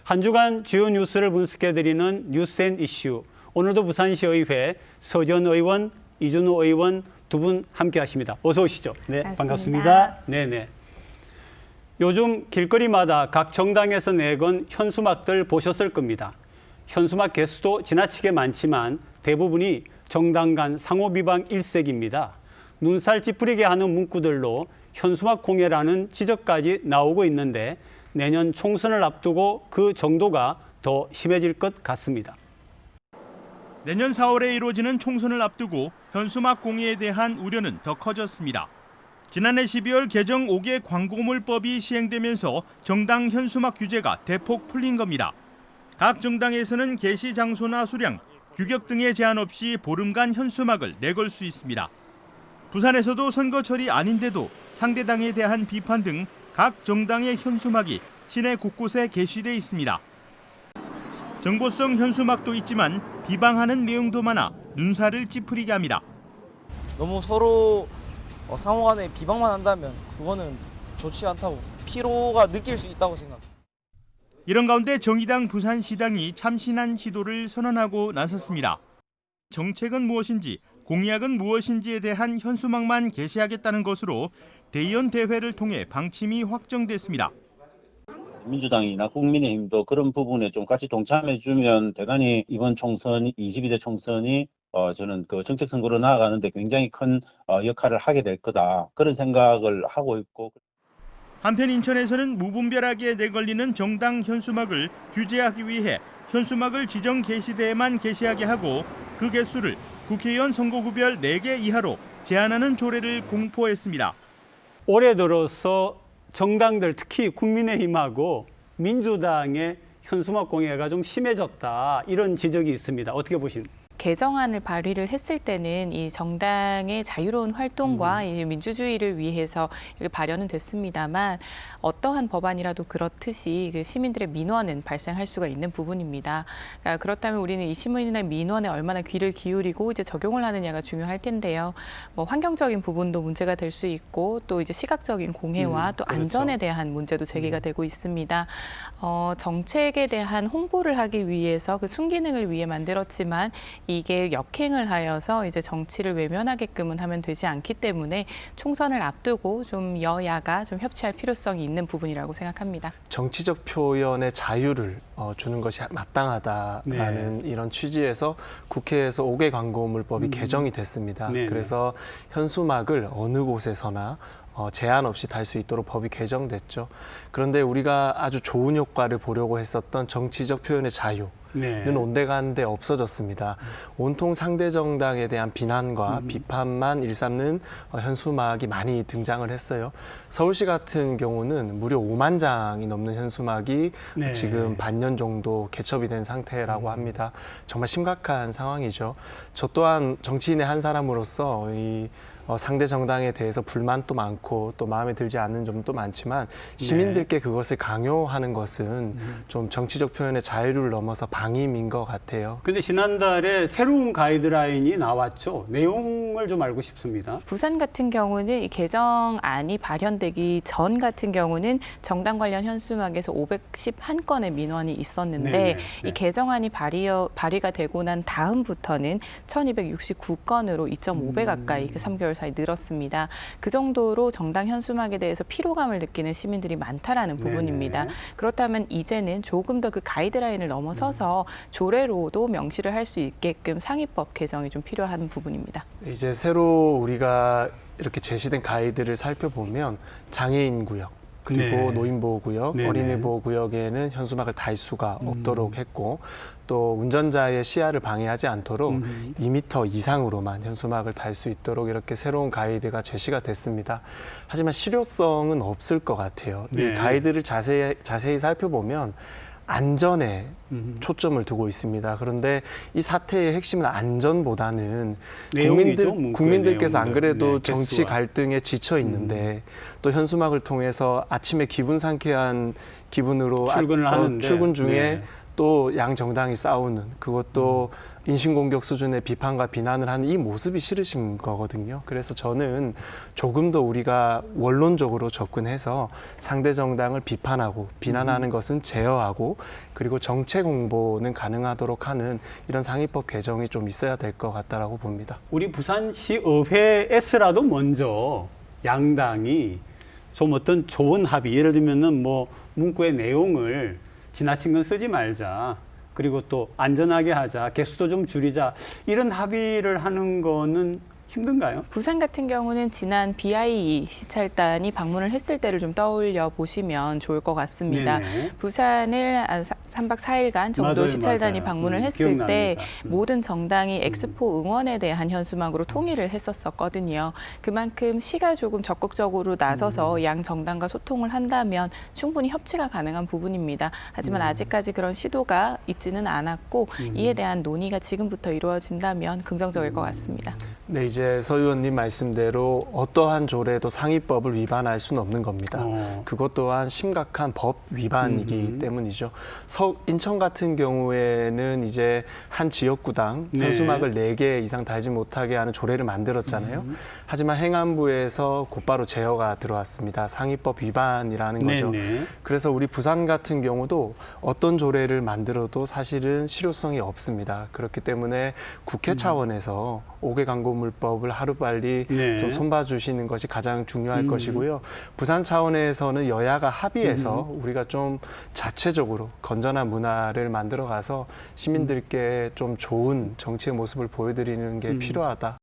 한 주간 주요 뉴스를 분석해드리는 뉴스앤 이슈. 오늘도 부산시의회 서지원 의원, 이준우 의원 두 분 함께하십니다. 어서 오시죠. 네, 반갑습니다. 네네. 요즘 길거리마다 각 정당에서 내건 현수막들 보셨을 겁니다. 현수막 개수도 지나치게 많지만 대부분이 정당 간 상호비방 일색입니다. 눈살 찌푸리게 하는 문구들로 현수막 공해라는 지적까지 나오고 있는데 내년 총선을 앞두고 그 정도가 더 심해질 것 같습니다. 내년 4월에 이루어지는 총선을 앞두고 현수막 공해에 대한 우려는 더 커졌습니다. 지난해 12월 개정 5개 광고물법이 시행되면서 정당 현수막 규제가 대폭 풀린 겁니다. 각 정당에서는 게시 장소나 수량, 규격 등의 제한 없이 보름간 현수막을 내걸 수 있습니다. 부산에서도 선거철이 아닌데도 상대당에 대한 비판 등 각 정당의 현수막이 시내 곳곳에 게시돼 있습니다. 정보성 현수막도 있지만 비방하는 내용도 많아 눈살을 찌푸리게 합니다. 너무 서로 상호 간에 비방만 한다면 그거는 좋지 않다고 피로가 느낄 수 있다고 생각합니다. 이런 가운데 정의당 부산시당이 참신한 시도를 선언하고 나섰습니다. 정책은 무엇인지, 공약은 무엇인지에 대한 현수막만 게시하겠다는 것으로 대의원 대회를 통해 방침이 확정됐습니다. 민주당이나 국민의힘도 그런 부분에 좀 같이 동참해주면 대단히 이번 총선, 22대 총선이 저는 그 정책 선거로 나아가는데 굉장히 큰 역할을 하게 될 거다. 그런 생각을 하고 있고. 한편 인천에서는 무분별하게 내걸리는 정당 현수막을 규제하기 위해 현수막을 지정 게시대에만 게시하게 하고 그 개수를 국회의원 선거구별 4개 이하로 제한하는 조례를 공포했습니다. 올해 들어서 정당들 특히 국민의힘하고 민주당의 현수막 공해가 좀 심해졌다. 이런 지적이 있습니다. 어떻게 보십니까? 개정안을 발의를 했을 때는 이 정당의 자유로운 활동과 이 민주주의를 위해서 발의는 됐습니다만 어떠한 법안이라도 그렇듯이 시민들의 민원은 발생할 수가 있는 부분입니다. 그러니까 그렇다면 우리는 이 시민의 민원에 얼마나 귀를 기울이고 이제 적용을 하느냐가 중요할 텐데요. 뭐 환경적인 부분도 문제가 될 수 있고 또 이제 시각적인 공해와 또 그렇죠. 안전에 대한 문제도 제기가 되고 있습니다. 정책에 대한 홍보를 하기 위해서 그 순기능을 위해 만들었지만 이게 역행을 하여서 이제 정치를 외면하게끔은 하면 되지 않기 때문에 총선을 앞두고 좀 여야가 좀 협치할 필요성이 있는 부분이라고 생각합니다. 정치적 표현의 자유를 주는 것이 마땅하다라는 이런 취지에서 국회에서 5개 광고물법이 개정이 됐습니다. 그래서 현수막을 어느 곳에서나 제한 없이 달 수 있도록 법이 개정됐죠. 그런데 우리가 아주 좋은 효과를 보려고 했었던 정치적 표현의 자유는 온데간데 없어졌습니다. 온통 상대 정당에 대한 비난과 비판만 일삼는 현수막이 많이 등장을 했어요. 서울시 같은 경우는 무려 5만 장이 넘는 현수막이 지금 반년 정도 개첩이 된 상태라고 합니다. 정말 심각한 상황이죠. 저 또한 정치인의 한 사람으로서 이 상대 정당에 대해서 불만도 많고 또 마음에 들지 않는 점도 많지만 시민들께 그것을 강요하는 것은 좀 정치적 표현의 자유를 넘어서 방임인 것 같아요. 근데 지난달에 새로운 가이드라인이 나왔죠. 내용을 좀 알고 싶습니다. 부산 같은 경우는 이 개정안이 발현되기 전 같은 경우는 정당 관련 현수막에서 511건의 민원이 있었는데 이 개정안이 발의가 되고 난 다음부터는 1269건으로 2.5배 가까이 그 3개월 사이 늘었습니다. 그 정도로 정당 현수막에 대해서 피로감을 느끼는 시민들이 많다라는 부분입니다. 그렇다면 이제는 조금 더 그 가이드라인을 넘어서서 조례로도 명시를 할 수 있게끔 상위법 개정이 좀 필요한 부분입니다. 이제 새로 우리가 이렇게 제시된 가이드를 살펴보면 장애인 구역, 그리고 노인보호구역, 어린이보호구역에는 현수막을 달 수가 없도록 했고 또 운전자의 시야를 방해하지 않도록 2m 이상으로만 현수막을 달 수 있도록 이렇게 새로운 가이드가 제시가 됐습니다. 하지만 실효성은 없을 것 같아요. 이 가이드를 자세히 살펴보면 안전에 초점을 두고 있습니다. 그런데 이 사태의 핵심은 안전보다는 국민들께서 안 그래도 정치 갈등에 지쳐 있는데 또 현수막을 통해서 아침에 기분 상쾌한 기분으로 출근을 하는데 출근 중에 또 양 정당이 싸우는 그것도 인신공격 수준의 비판과 비난을 하는 이 모습이 싫으신 거거든요. 그래서 저는 조금 더 우리가 원론적으로 접근해서 상대 정당을 비판하고 비난하는 것은 제어하고 그리고 정책 홍보는 가능하도록 하는 이런 상위법 개정이 좀 있어야 될 것 같다라고 봅니다. 우리 부산시 의회에서라도 먼저 양당이 좀 어떤 좋은 합의, 예를 들면은 뭐 문구의 내용을 지나친 건 쓰지 말자. 그리고 또 안전하게 하자, 개수도 좀 줄이자, 이런 합의를 하는 거는 힘든가요? 부산 같은 경우는 지난 BIE 시찰단이 방문을 했을 때를 좀 떠올려 보시면 좋을 것 같습니다. 네네. 부산을 3박 4일간 정도 맞아요, 시찰단이 맞아요. 방문을 했을 때 기억납니다. 모든 정당이 엑스포 응원에 대한 현수막으로 통일을 했었거든요. 그만큼 시가 조금 적극적으로 나서서 양 정당과 소통을 한다면 충분히 협치가 가능한 부분입니다. 하지만 아직까지 그런 시도가 있지는 않았고 이에 대한 논의가 지금부터 이루어진다면 긍정적일 것 같습니다. 네, 이제 서 의원님 말씀대로 어떠한 조례도 상위법을 위반할 수는 없는 겁니다. 그것 또한 심각한 법 위반이기 때문이죠. 인천 같은 경우에는 이제 한 지역구당 네. 현수막을 4개 이상 달지 못하게 하는 조례를 만들었잖아요. 하지만 행안부에서 곧바로 제어가 들어왔습니다. 상위법 위반이라는 거죠. 네네. 그래서 우리 부산 같은 경우도 어떤 조례를 만들어도 사실은 실효성이 없습니다. 그렇기 때문에 국회 차원에서 5개 광고물법을 하루빨리 네. 좀 손봐 주시는 것이 가장 중요할 것이고요. 부산 차원에서는 여야가 합의해서 우리가 좀 자체적으로 건전한 문화를 만들어 가서 시민들께 좀 좋은 정치의 모습을 보여드리는 게 필요하다.